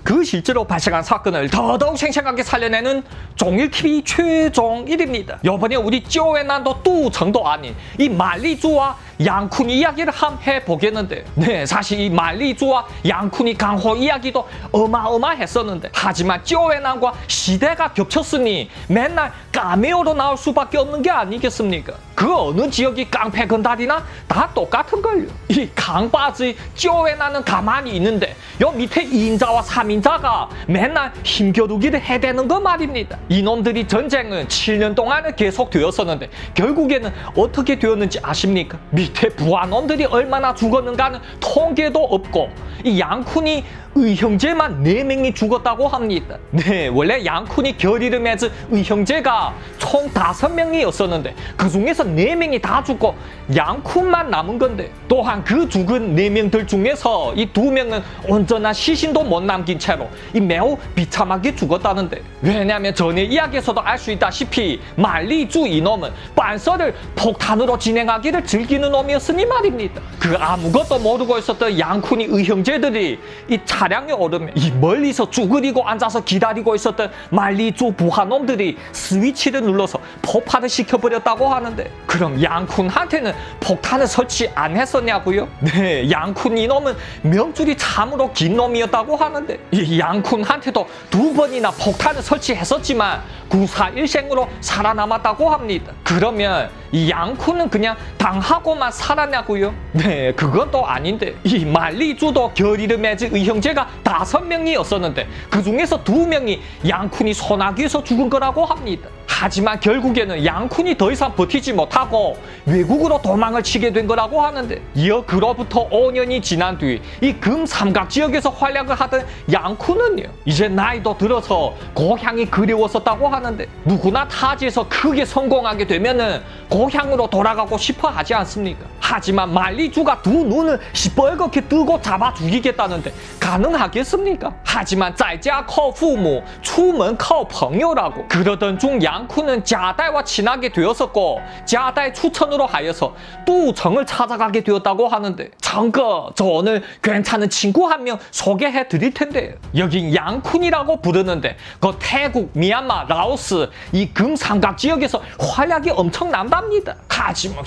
그 실제로 발생한 사건을 더더욱 생생하게 살려내는 종일TV 최종일입니다. 이번에 우리 쪼웨난도 뚜정도 아닌 이 말리주와 양쿤이 이야기를 함 해보겠는데, 네, 사실 이 말리주와 양쿤이 강호 이야기도 어마어마했었는데, 하지만 쪼웨난과 시대가 겹쳤으니 맨날 까메오로 나올 수밖에 없는 게 아니겠습니까? 그 어느 지역이 깡패 건달이나 다 똑같은걸요. 이 강바지 쪼웨난은 가만히 있는데 요 밑에 2인자와 3인자가 맨날 힘겨루기를 해대는 거 말입니다. 이놈들이 전쟁은 7년 동안은 계속되었었는데 결국에는 어떻게 되었는지 아십니까? 밑에 부하놈들이 얼마나 죽었는가는 통계도 없고 이 양쿤이 의형제만 4명이 죽었다고 합니다. 네, 원래 양쿤이 결의를 맺은 의형제가 총 5명이었었는데 그 중에서 4명이 다 죽고 양쿤만 남은 건데, 또한 그 죽은 4명들 중에서 이 2명은 온전한 시신도 못 남긴 채로 이 매우 비참하게 죽었다는데, 왜냐하면 전에 이야기에서도 알 수 있다시피 말리주 이놈은 빤서를 폭탄으로 진행하기를 즐기는 놈이었으니 말입니다. 그 아무것도 모르고 있었던 양쿤이 의형제들이 이 차량에 오르면 이 멀리서 쭈그리고 앉아서 기다리고 있었던 말리주 부하놈들이 스위치를 눌러서 폭발을 시켜버렸다고 하는데, 그럼 양쿤한테는 폭탄을 설치 안 했었냐고요? 네, 양쿤 이놈은 명줄이 참으로 긴 놈이었다고 하는데, 이 양쿤한테도 2번이나 폭탄을 설치했었지만 구사일생으로 살아남았다고 합니다. 그러면 이 양쿤은 그냥 당하고만 살았냐고요? 네, 그건 또 아닌데, 이 말리주도 결의를 맺은 의형제가 5명이었었는데 그 중에서 2명이 양쿤이 소나기에서 죽은 거라고 합니다. 하지만 결국에는 양쿤이 더 이상 버티지 못하고 외국으로 도망을 치게 된 거라고 하는데, 이어 그로부터 5년이 지난 뒤 이 금삼각 지역에서 활약을 하던 양쿤은요, 이제 나이도 들어서 고향이 그리웠었다고 하는데, 누구나 타지에서 크게 성공하게 되면은 고향으로 돌아가고 싶어 하지 않습니까? 하지만 말리주가 2 눈을 시뻘겋게 뜨고 잡아 죽이겠다는데 가능하겠습니까? 하지만 在家靠父母出门靠朋友라고 그러던 중 양쿤은 자다이와 친하게 되었었고, 자다이 추천으로 하여서 뚜정을 찾아가게 되었다고 하는데, 정거 저 오늘 괜찮은 친구 한 명 소개해 드릴 텐데, 여긴 양쿤이라고 부르는데 그 태국, 미얀마, 라오스 이 금삼각 지역에서 활약이 엄청난답니다. 하지만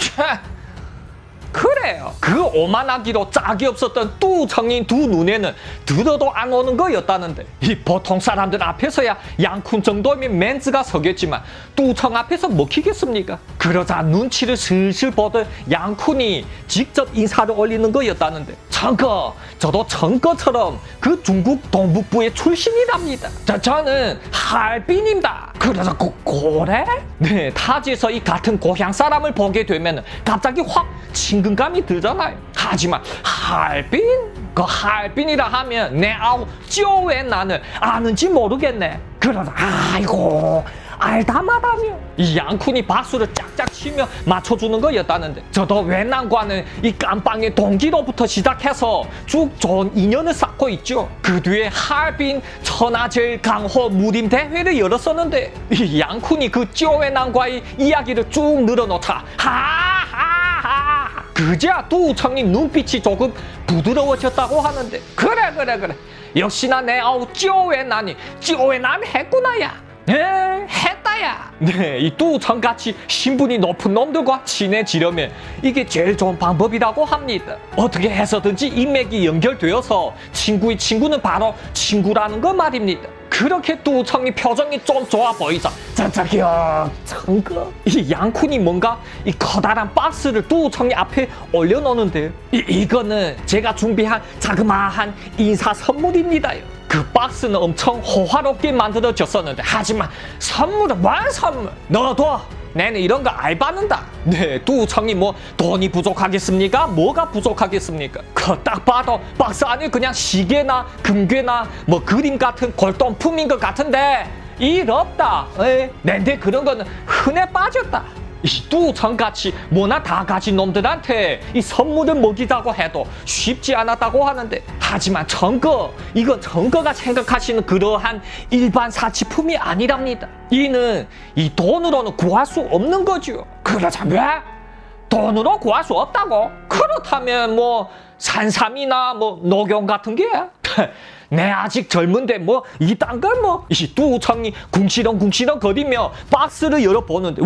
그래요. 그 오만하기로 짝이 없었던 뚜정인 2 눈에는 들어도 안 오는 거였다는데, 이 보통 사람들 앞에서야 양쿤 정도면 멘즈가 서겠지만 뚜정 앞에서 먹히겠습니까? 그러자 눈치를 슬슬 보던 양쿤이 직접 인사를 올리는 거였다는데, 저도 정거처럼 그 중국 동북부의 출신이랍니다. 저는 하얼빈입니다. 그래서 그래? 네, 타지에서 이 같은 고향 사람을 보게 되면 갑자기 확 친근감이 들잖아요. 하지만 하얼빈? 그 하얼빈이라 하면 내 아우 쪼웨난을 아는지 모르겠네. 그러다 아이고 알다마다며 이 양쿤이 박수를 짝짝 치며 맞춰주는 거였다는데, 저도 웨난과는 이 깜빵의 동기로부터 시작해서 쭉 좋은 인연을 쌓고 있죠. 그 뒤에 하얼빈 천하제일 강호 무림 대회를 열었었는데, 이 양쿤이 그 쪼웨난과의 이야기를 쭉 늘어놓자 하하하 그제야 뚜정님 눈빛이 조금 부드러워졌다고 하는데, 그래 역시나 내 아우 쪼웨난이 쪼웨난 했구나야. 했다야. 네, 이 뚜정같이 신분이 높은 놈들과 친해지려면 이게 제일 좋은 방법이라고 합니다. 어떻게 해서든지 인맥이 연결되어서 친구의 친구는 바로 친구라는 거 말입니다. 그렇게 뚜정이 표정이 좀 좋아 보이자 저기요 정거 이 양쿤이 뭔가 이 커다란 박스를 뚜정이 앞에 올려놓는데, 이거는 제가 준비한 자그마한 인사 선물입니다요. 그 박스는 엄청 호화롭게 만들어졌었는데, 하지만 선물은 뭔 선물? 너도 내는 이런 거 알바는다. 네, 뚜정이 뭐 돈이 부족하겠습니까? 뭐가 부족하겠습니까? 그 딱 봐도 박스 안에 그냥 시계나 금괴나 뭐 그림 같은 골동품인 것 같은데 일 없다. 낸데 그런 거는 흔해 빠졌다. 이 뚜정같이 뭐나 다 가진 놈들한테 이 선물을 먹이자고 해도 쉽지 않았다고 하는데, 하지만 이건 정거가 생각하시는 그러한 일반 사치품이 아니랍니다. 이는 이 돈으로는 구할 수 없는 거죠. 그러자면 돈으로 구할 수 없다고? 그렇다면 뭐 산삼이나 뭐 녹용 같은 게? 내 아직 젊은데 뭐 이딴 걸 뭐 이 뚜창이 궁시렁 거리며 박스를 열어보는데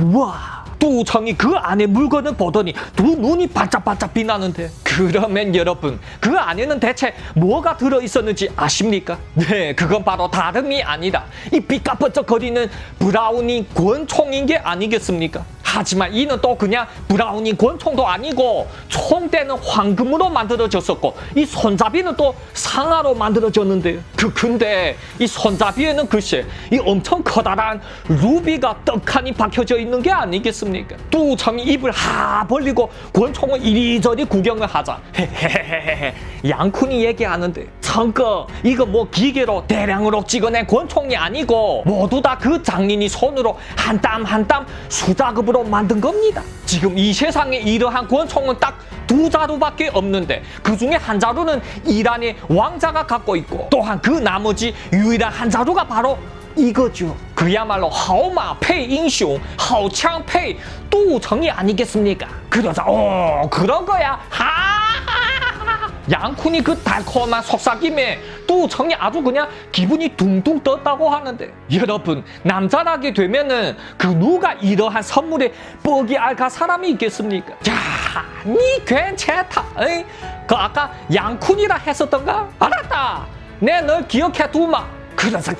우와 뚜창이 그 안에 물건을 보더니 두 눈이 반짝반짝 빛나는데 그러면 여러분 그 안에는 대체 뭐가 들어있었는지 아십니까? 네 그건 바로 다름이 아니라 이 삐까뻔쩍거리는 브라우니 권총인 게 아니겠습니까? 하지만 이는 또 그냥 브라우니 권총도 아니고 총대는 황금으로 만들어졌었고 이 손잡이는 또 상아로 만들어졌는데 근데 이 손잡이에는 글쎄 이 엄청 커다란 루비가 떡하니 박혀져 있는 게 아니겠습니까? 뚜창이 입을 하 벌리고 권총을 이리저리 구경을 하자 헤헤헤헤 양쿤이 얘기하는데 청거 이거 뭐 기계로 대량으로 찍어낸 권총이 아니고 모두 다 그 장인이 손으로 한 땀 한 땀 수작업으로 만든 겁니다. 지금 이 세상에 이러한 권총은 딱 두 자루밖에 없는데 그 중에 한 자루는 이란의 왕자가 갖고 있고 또한 그 나머지 유일한 한 자루가 바로 이거죠. 그야말로 하오마 페이 인숑 하오창 페이 뚜창이 아니겠습니까? 그러자 그런 거야 양쿤이 그 달콤한 속삭임에 뚜창이 아주 그냥 기분이 둥둥 떴다고 하는데 여러분 남자라게 되면은 그 누가 이러한 선물에 뻑이 알갈 사람이 있겠습니까? 야, 니 괜찮다. 에이? 그 아까 양쿤이라 했었던가? 알았다. 내 널 기억해 두마. 그래서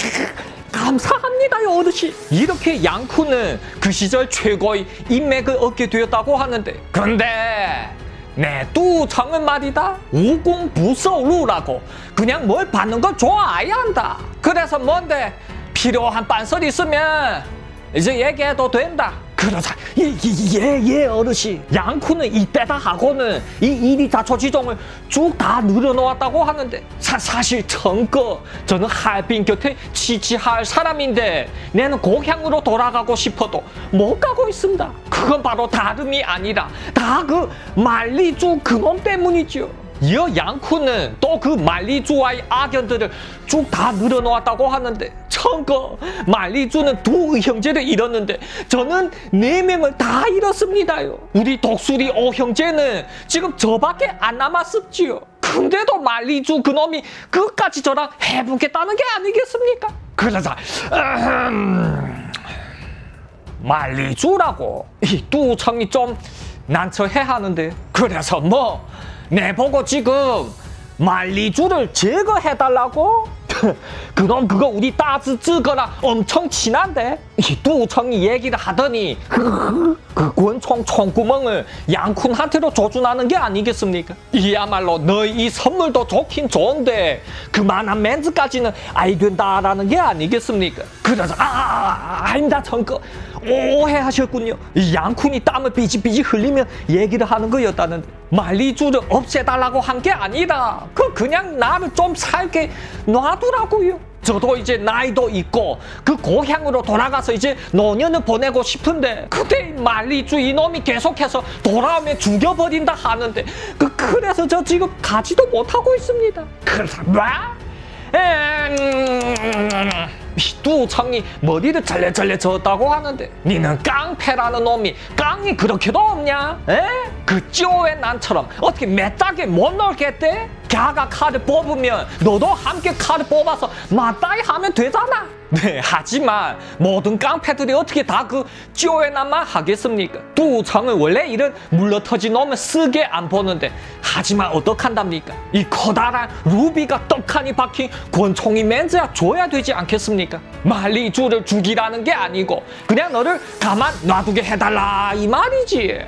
감사합니다요 어르신. 이렇게 양쿤은 그 시절 최고의 인맥을 얻게 되었다고 하는데 근데 내 뚜창은 말이다 우공부서루라고 그냥 뭘 받는 걸 좋아해야 한다. 그래서 뭔데 필요한 빤설이 있으면 이제 얘기해도 된다. 그러자 예 어르신. 양쿤은 이때다 하고는 이 이리자초지종을 쭉 다 늘어놓았다고 하는데 사실 청거 저는 하얼빈 곁에 지지할 사람인데 내는 고향으로 돌아가고 싶어도 못 가고 있습니다. 그건 바로 다름이 아니라 다 그 말리주 그놈 때문이죠. 이어 양쿤은 또 그 말리주와의 악연들을 쭉 다 늘어놓았다고 하는데 청거 말리주는 두 형제를 잃었는데 저는 4명을 다 잃었습니다요. 우리 독수리 5형제는 지금 저밖에 안 남았습지요. 근데도 말리주 그놈이 끝까지 저랑 해보겠다는 게 아니겠습니까? 그러자 말리주라고 이 뚜창이 좀 난처해 하는데 그래서 뭐 내보고 지금 말리주를 제거해달라고? 그럼 그거 우리 따즈즈거랑 엄청 친한데? 이 뚜창이 얘기를 하더니 그 권총 총구멍을 양쿤한테로 조준하는 게 아니겠습니까? 이야말로 너희 이 선물도 좋긴 좋은데 그만한 멘즈까지는 아이 된다라는 게 아니겠습니까? 그래서 아닙니다 청거 오해하셨군요. 이 양쿤이 땀을 삐지삐지 흘리며 얘기를 하는 거였다는데 말리주를 없애달라고 한 게 아니라 그냥 나를 좀 살게 놔두라고요. 저도 이제 나이도 있고 그 고향으로 돌아가서 이제 노년을 보내고 싶은데 그때 말리주 이놈이 계속해서 돌아오면 죽여버린다 하는데 그래서 저 지금 가지도 못하고 있습니다. 그래서 뭐? 뚜창이 머리를 잘래잘래 저었다고 하는데 니는 깡패라는 놈이 깡이 그렇게도 없냐? 에? 그 쪼의 난처럼 어떻게 매짝에 못 놀겠대? 걔가 칼을 뽑으면 너도 함께 칼을 뽑아서 맞다이 하면 되잖아. 네, 하지만 모든 깡패들이 어떻게 다 그 쪼의 난만 하겠습니까? 뚜창은 원래 이런 물러터진 놈을 쓰게 안 보는데 하지만 어떡한답니까? 이 커다란 루비가 떡하니 박힌 권총이 맨즈야 줘야 되지 않겠습니까? 말리주를 죽이라는 게 아니고 그냥 너를 가만 놔두게 해달라 이 말이지.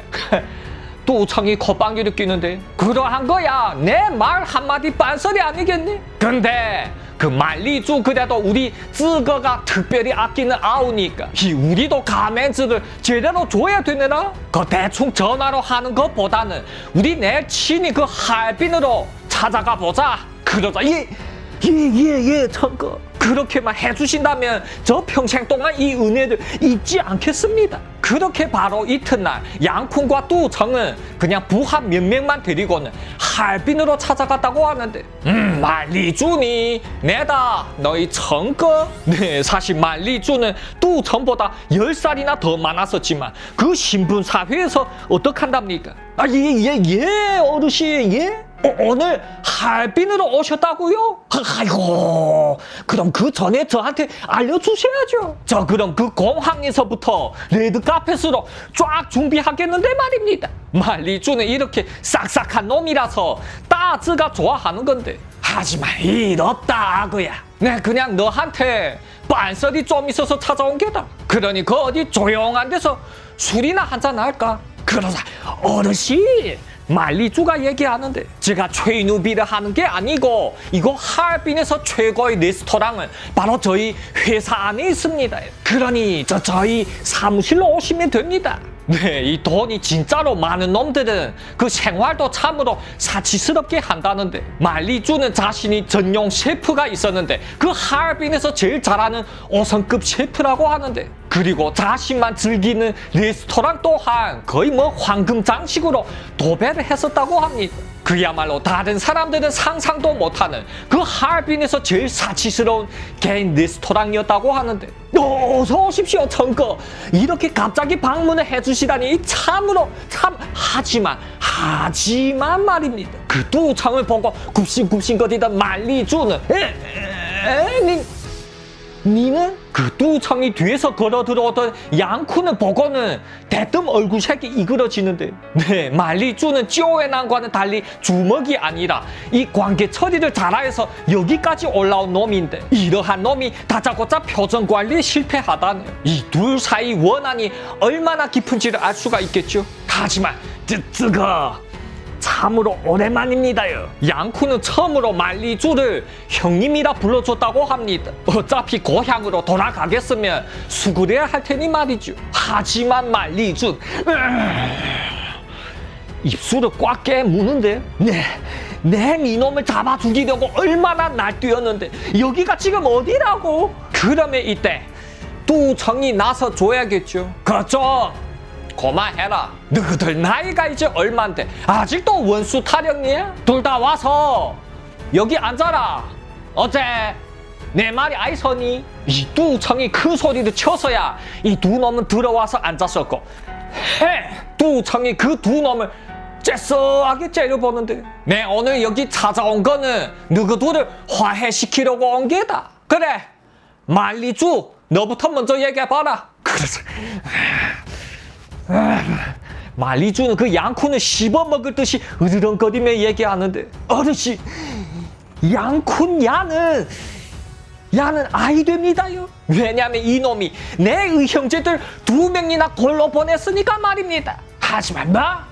뚜창이 콧방귀를 끼는데 그러한 거야 내 말 한마디 빤소리 아니겠니? 근데 그 말리주 그래도 우리 쯔거가 특별히 아끼는 아우니까 우리도 가멘즈를 제대로 줘야 되느라 그 대충 전화로 하는 것보다는 우리 내일 친히 그 하얼빈으로 찾아가 보자. 그러자 예 청거 그렇게만 해주신다면 저 평생 동안 이 은혜를 잊지 않겠습니다. 그렇게 바로 이튿날 양쿤과 뚜창은 그냥 부하 몇 명만 데리고는 하얼빈으로 찾아갔다고 하는데 말리주니 내다 너희 청거? 네 사실 말리주는 뚜창보다 10살이나 더 많았었지만 그 신분사회에서 어떡한답니까? 예 어르신 예? 오늘 하얼빈으로 오셨다고요? 아이고, 그럼 그 전에 저한테 알려주셔야죠. 저 그럼 그 공항에서부터 레드카펫으로 쫙 준비하겠는데 말입니다. 말리주는 이렇게 싹싹한 놈이라서 따즈가 좋아하는 건데. 하지만 이렇다 아그야. 내 그냥 너한테 빤썰이 좀 있어서 찾아온 게다. 그러니 그 어디 조용한 데서 술이나 한잔 할까? 그러자 어르신 말리주가 얘기하는데 제가 최누비를 하는 게 아니고 이거 하얼빈에서 최고의 레스토랑은 바로 저희 회사 안에 있습니다. 그러니 저희 사무실로 오시면 됩니다. 네, 이 돈이 진짜로 많은 놈들은 그 생활도 참으로 사치스럽게 한다는데 말리주는 자신이 전용 셰프가 있었는데 그 하얼빈에서 제일 잘하는 5성급 셰프라고 하는데 그리고 자신만 즐기는 레스토랑 또한 거의 뭐 황금 장식으로 도배를 했었다고 합니다. 그야말로 다른 사람들은 상상도 못하는 그 하얼빈에서 제일 사치스러운 개인 레스토랑이었다고 하는데 어서 오십시오 청거. 이렇게 갑자기 방문을 해주시다니 참으로 하지만 말입니다. 그 뚜창을 보고 굽신굽신거리던 말리주는 니는 그 뚜창이 뒤에서 걸어 들어오던 양쿤을 보고는 대뜸 얼굴색이 이그러지는데 네, 말리주는 찌오웬난과는 달리 주먹이 아니라 이 관계 처리를 잘해서 여기까지 올라온 놈인데 이러한 놈이 다짜고짜 표정 관리에 실패하다니 이 둘 사이 원한이 얼마나 깊은지를 알 수가 있겠죠. 하지만 뜨뜨거 참으로 오랜만입니다요. 양쿤은 처음으로 말리주를 형님이라 불러줬다고 합니다. 어차피 고향으로 돌아가겠으면 수그려야 할 테니 말이죠. 하지만 말리주 입술을 꽉 깨무는데 이놈을 잡아 죽이려고 얼마나 날뛰었는데 여기가 지금 어디라고? 그러면 이때 뚜청이 나서 줘야겠죠. 그렇죠. 고마해라. 너희들 나이가 이제 얼만데 아직도 원수 타령이야? 둘 다 와서 여기 앉아라. 어째 내 말이 아이서니? 이 뚜청이 큰 소리를 쳐서야 이 두 놈은 들어와서 앉았었고 뚜청이 그 두 놈을 째싸하게 째려보는데 내 오늘 여기 찾아온 거는 너희들을 화해시키려고 온 게다. 그래 말리주 너부터 먼저 얘기해봐라. 그래서 말리주는 그 양쿤을 씹어먹을 듯이 으르렁거리며 얘기하는데 어르신 양쿤 야는 아이 됩니다요. 왜냐하면 이놈이 내 의형제들 2명이나 골로 보냈으니까 말입니다. 하지만 나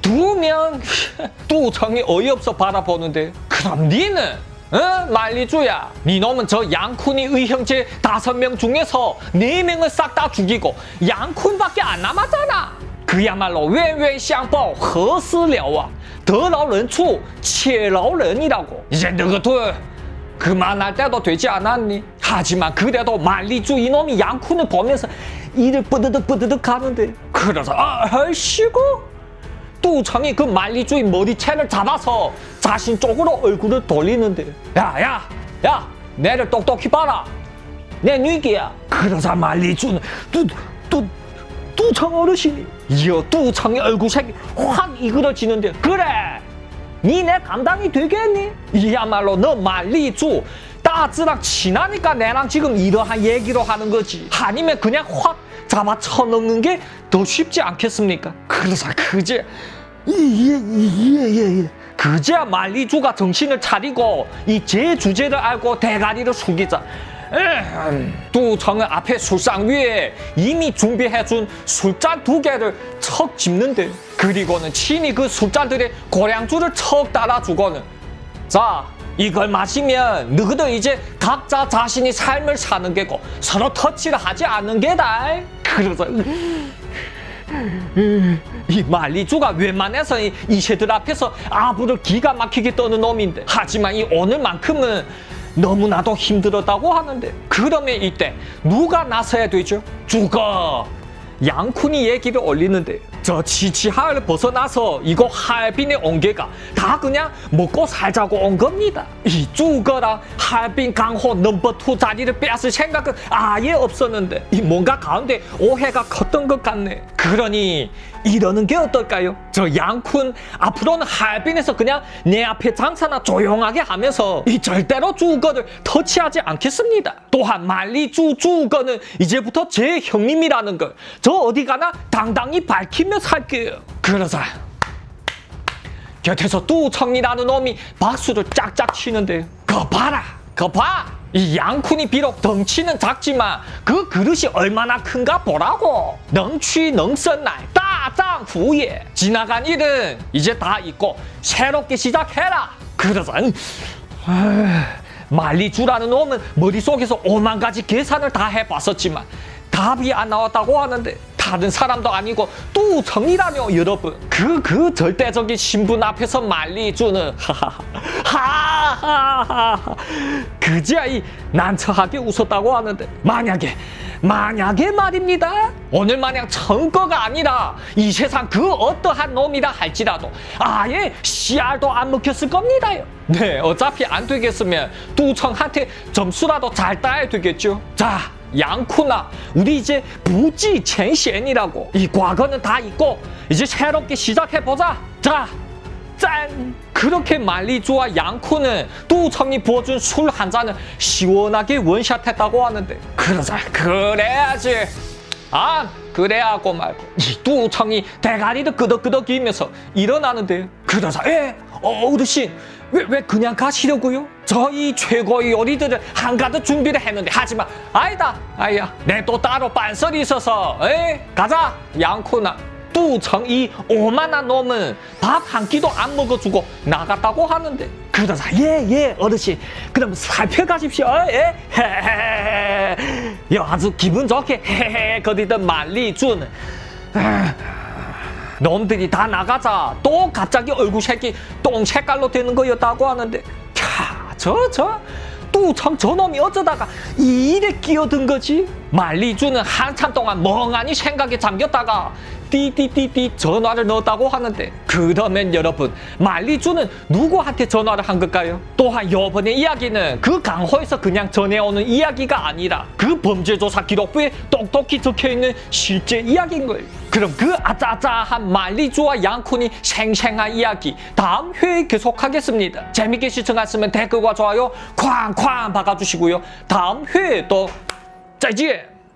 2명 뚜청이 어이없어 바라보는데 그럼 니는 말리주야 니 놈은 저 양쿤이 의형제 5명 중에서 4명을 싹 다 죽이고 양쿤밖에 안 남았잖아. 그야말로 웬웬샹보 허스려와 더라오른추 치라오른이라고. 이제 너희들 그만할 때도 되지 않았니? 하지만 그래도 말리주 이놈이 양쿤을 보면서 이를 뿌드득 하는데 그래서 아이씨고 뚜청이 그 말리주의 머리채를 잡아서 자신 쪽으로 얼굴을 돌리는데 야 내를 똑똑히 봐라. 내 뉘기야. 그러자 말리주는 뚜청 어르신이 이어 뚜청의 얼굴색이 확 이그러지는데 그래 니네 감당이 되겠니? 이야말로 너 말리주 따즈랑 친하니까 내랑 지금 이러한 얘기로 하는 거지. 아니면 그냥 확 잡아 쳐넣는 게 더 쉽지 않겠습니까? 그러자 그제 그제야 말리주가 정신을 차리고 이 제 주제를 알고 대가리를 숙이자 뚜청은 앞에 술상 위에 이미 준비해준 술잔 2개를 척 집는데 그리고는 친히 그 술잔들의 고량주를 척 따라주고는 자 이걸 마시면 너희들 이제 각자 자신이 삶을 사는 게고 서로 터치를 하지 않는 게다. 그래서 이 말리주가 웬만해서 이새들 앞에서 아부를 기가 막히게 떠는 놈인데 하지만 이 오늘만큼은 너무나도 힘들었다고 하는데 그러면 이때 누가 나서야 되죠? 죽어. 양쿤이 얘기를 올리는데 저 지치하를 벗어나서 이거 하얼빈에 온 게가 다 그냥 먹고 살자고 온 겁니다. 이 쭈거랑 하얼빈 강호 넘버 2 자리를 빼앗을 생각은 아예 없었는데 이 뭔가 가운데 오해가 컸던 것 같네. 그러니 이러는 게 어떨까요? 저 양쿤 앞으로는 하얼빈에서 그냥 내 앞에 장사나 조용하게 하면서 이 절대로 쭈거를 터치하지 않겠습니다. 또한 만리쭈 쭈거는 이제부터 제 형님이라는 걸 저 어디 가나 당당히 밝히며 살게요. 그러자 곁에서 뚜청이라는 놈이 박수를 짝짝 치는데 거 봐라 거 봐! 이 양쿤이 비록 덩치는 작지만 그 그릇이 얼마나 큰가 보라고. 능취 능선날 따장후예. 지나간 일은 이제 다 잊고 새롭게 시작해라. 그러자 만리주라는 놈은 머릿속에서 5만 가지 계산을 다 해봤었지만 답이 안 나왔다고 하는데 다른 사람도 아니고 뚜청이라며 여러분. 그 절대적인 신분 앞에서 만리주는 하하하하 그제야 이 난처하게 웃었다고 하는데 만약에 말입니다. 오늘 마냥 청거가 아니라 이 세상 그 어떠한 놈이라 할지라도 아예 씨알도 안 먹혔을 겁니다요. 네, 어차피 안 되겠으면 뚜청한테 점수라도 잘 따야 되겠죠. 자, 양쿠나 우리 이제 부지 첸시엔이라고 이 과거는 다 잊고 이제 새롭게 시작해보자. 자, 짠! 그렇게 만리주와 양쿠는 뚜청이 부어준 술 한 잔을 시원하게 원샷했다고 하는데 그러자 그래야지. 아, 그래야고 말고 이 뚜청이 대가리를 끄덕끄덕이면서 일어나는데요. 그러자 어르신 왜 그냥 가시려고요? 저희 최고의 요리들을 한가득 준비를 했는데 하지만 아니다 내 또 따로 빤설이 있어서 가자. 양쿠나 뚜청 이 오만한 놈은 밥 한 끼도 안 먹어주고 나갔다고 하는데 그러자 예 어르신 그럼 살펴가십시오. 헤헤헤 아주 기분 좋게 헤헤 거리던 만리주는 놈들이 다 나가자 또 갑자기 얼굴색이 똥 색깔로 되는 거였다고 하는데 저 뚜청 저놈이 어쩌다가 이 일에 끼어든 거지? 만리주는 한참 동안 멍하니 생각에 잠겼다가 띠띠띠띠 전화를 넣었다고 하는데 그러면 여러분 만리주는 누구한테 전화를 한 걸까요? 또한 요번에 이야기는 그 강호에서 그냥 전해오는 이야기가 아니라 그 범죄조사 기록부에 똑똑히 적혀있는 실제 이야기인 거예요. 그럼 그 아짜아짜한 만리주와 양쿤이 생생한 이야기 다음 회에 계속하겠습니다. 재밌게 시청하셨으면 댓글과 좋아요 쾅쾅 박아주시고요. 다음 회에 또 짜이지